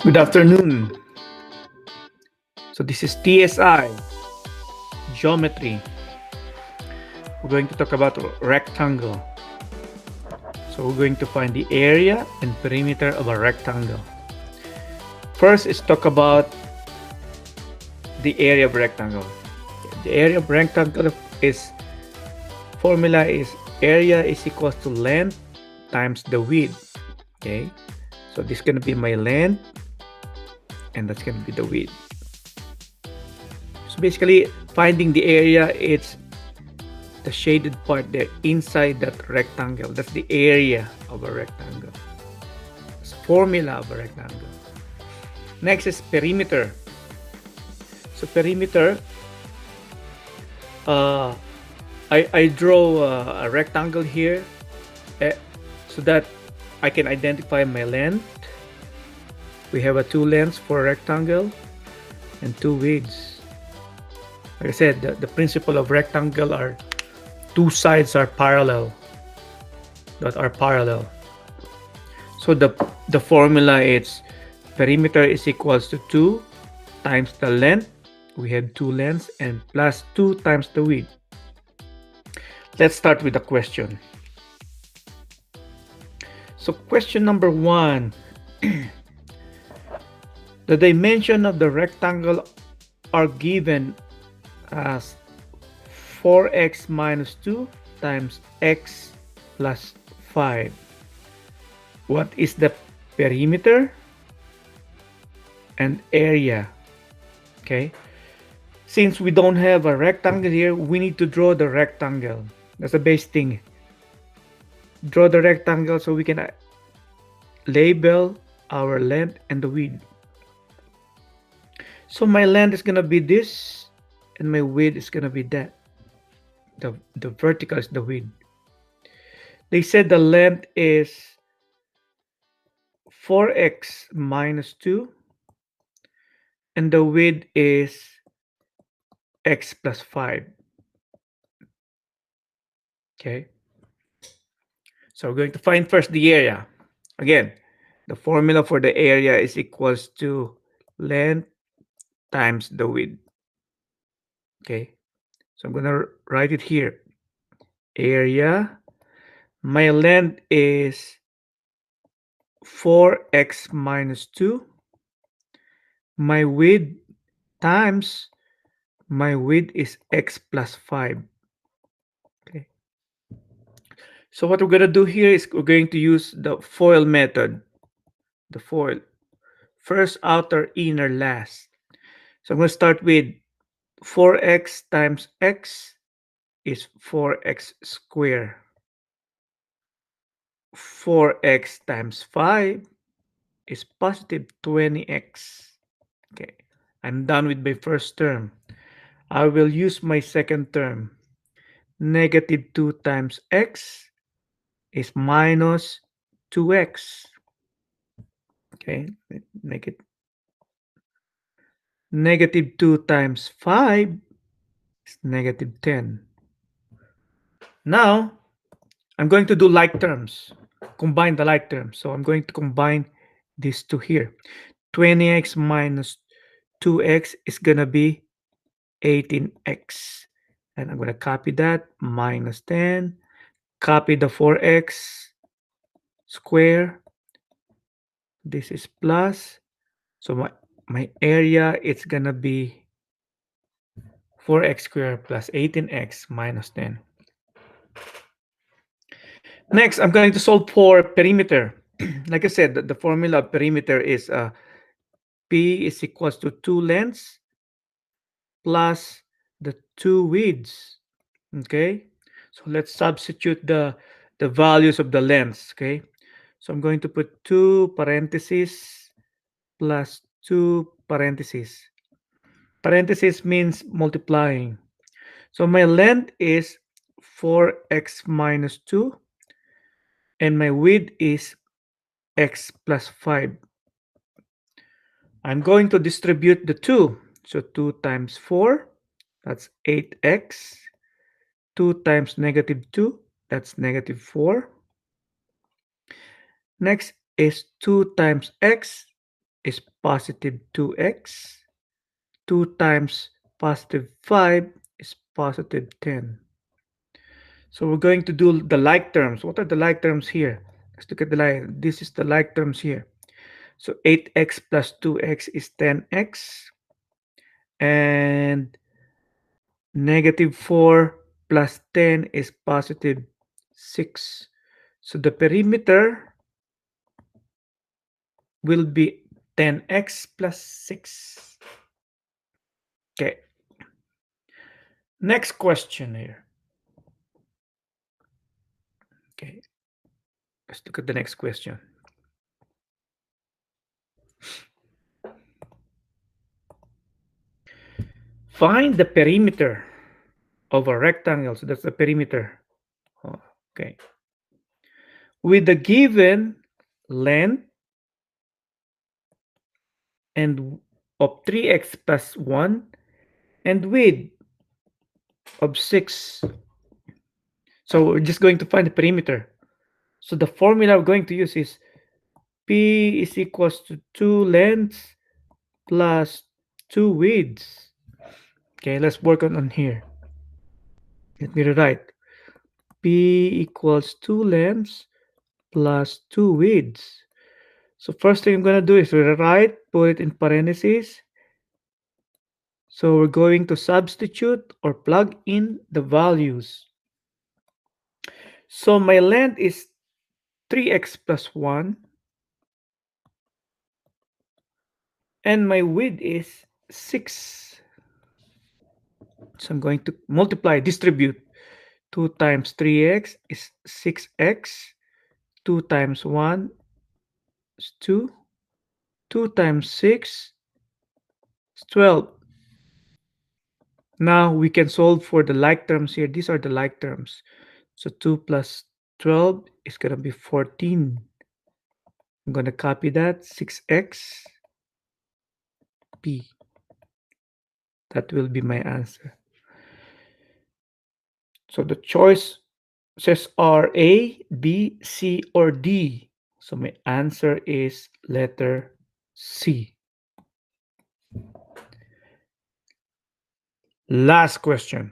Good afternoon. So this is TSI geometry. We're going to talk about rectangle. So we're going to find the area and perimeter of a rectangle. First is talk about the area of rectangle. The area of rectangle is formula is area is equals to length times the width. Okay, so this is going to be my length and that's going to be the width. So basically finding the area, it's the shaded part there inside that rectangle. That's the area of a rectangle. It's formula of a rectangle. Next is perimeter. So perimeter, I draw a rectangle here so that I can identify my length. We have a two lengths for a rectangle and two widths. Like I said, the principle of rectangle are two sides are parallel. So the formula is perimeter is equals to 2 times the length. We have two lengths and plus 2 times the width. Let's start with the question. So question number 1. The dimension of the rectangle are given as 4x minus 2 times x plus 5. What is the perimeter and area? Okay, since we don't have a rectangle here, we need to draw the rectangle. That's the base thing. Draw the rectangle so we can label our length and the width. So my length is gonna be this and my width is gonna be that. The vertical is the width. They said the length is 4x minus 2 and the width is x plus 5. Okay, so we're going to find first the area. Again, the formula for the area is equals to length times the width. Okay, so I'm gonna write it here. Area, my length is 4x minus 2. My width times my width is x plus 5. Okay, so what we're gonna do here is we're going to use the FOIL method. The FOIL, first, outer, inner, last. So I'm going to start with 4x times x is 4x squared. 4x times 5 is positive 20x. Okay, I'm done with my first term. I will use my second term. Negative 2 times x is minus 2x. Okay, make it negative 2 times 5 is negative 10. Now, I'm going to do like terms, combine the like terms. So I'm going to combine these two here. 20x minus 2x is going to be 18x. And I'm going to copy that, minus 10. Copy the 4x square. This is plus. So my area, it's going to be 4x squared plus 18x minus 10. Next, I'm going to solve for perimeter. Like I said, the formula of perimeter is P is equals to 2 lengths plus the 2 widths. Okay, so let's substitute the values of the lengths. Okay, so I'm going to put 2 parentheses plus 2 parentheses. Parentheses means multiplying. So my length is 4x minus 2 and my width is x plus 5. I'm going to distribute the 2. So 2 times 4, that's 8x. 2 times negative 2, that's negative 4. Next is 2 times x is positive 2x. 2 times positive 5 is positive 10. So we're going to do the like terms. What are the like terms here? Let's look at the like. This is the like terms here. So 8x plus 2x is 10x. And negative 4 plus 10 is positive 6. So the perimeter will be 10x plus 6. Okay. Next question here. Okay. Let's look at the next question. Find the perimeter of a rectangle. So that's the perimeter. Okay. With the given length and of 3x plus 1 and width of 6. So we're just going to find the perimeter. So the formula we're going to use is P is equals to 2 lengths plus 2 widths. Okay, let's work on here. Let me rewrite. P equals 2 lengths plus 2 widths. So first thing I'm going to do is rewrite, put it in parentheses. So we're going to substitute or plug in the values. So my length is 3x plus 1. And my width is 6. So I'm going to multiply, distribute. 2 times 3x is 6x. 2 times 1 is 2. 2 times 6 is 12. Now we can solve for the like terms here. These are the like terms. So 2 plus 12 is going to be 14. I'm going to copy that. 6x p. That will be my answer. So the choices are A, B, C, or D. So my answer is letter C. Last question.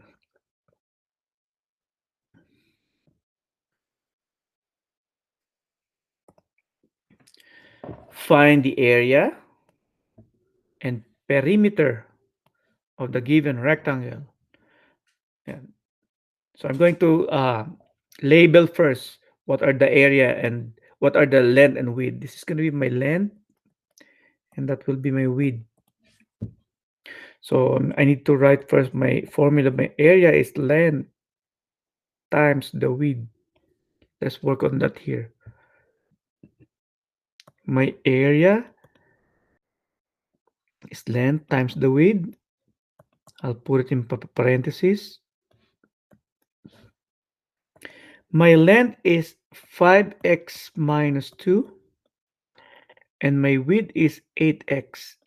Find the area and perimeter of the given rectangle. And so I'm going to label first what are the area and what are the length and width. This is going to be my length and that will be my width. So I need to write first my formula. My area is length times the width. Let's work on that here. My area is length times the width. I'll put it in parentheses. My length is 5x minus 2. And my width is 8x.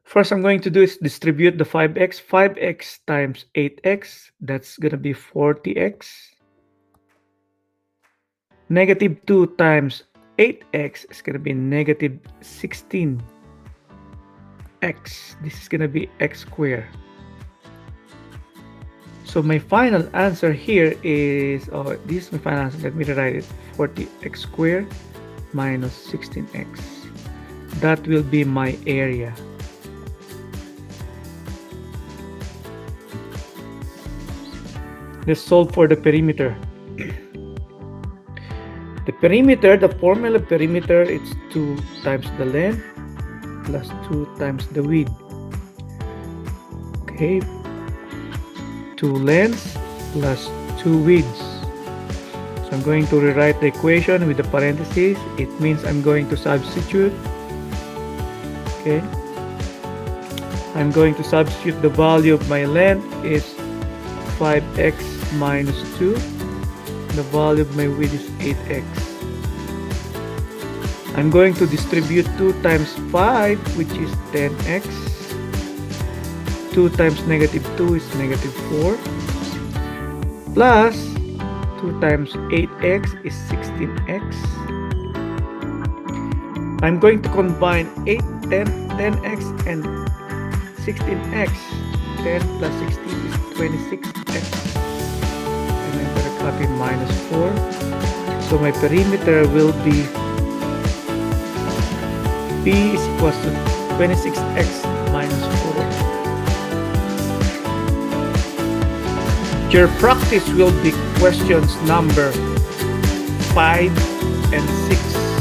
First, I'm going to do is distribute the 5x. 5x times 8x, that's going to be 40x. Negative 2 times 8x is going to be negative 16x. This is going to be x squared. So my final answer here is, this is my final answer. Let me write it. 40x squared minus 16x. That will be my area. Let's solve for the perimeter. The perimeter, the formula perimeter, it's 2 times the length plus 2 times the width. Okay, 2 lengths plus 2 widths. So I'm going to rewrite the equation with the parentheses. It means I'm going to substitute. Okay, I'm going to substitute the value of my length is 5x minus 2. The value of my width is 8x. I'm going to distribute 2 times 5, which is 10x. 2 times negative 2 is negative 4. Plus 2 times 8x is 16x. I'm going to combine 8, 10, 10x and 16x. 10 plus 16 is 26x. And I'm going to copy minus 4. So my perimeter will be P is equals to 26x minus 4. Your practice will be questions number 5 and 6.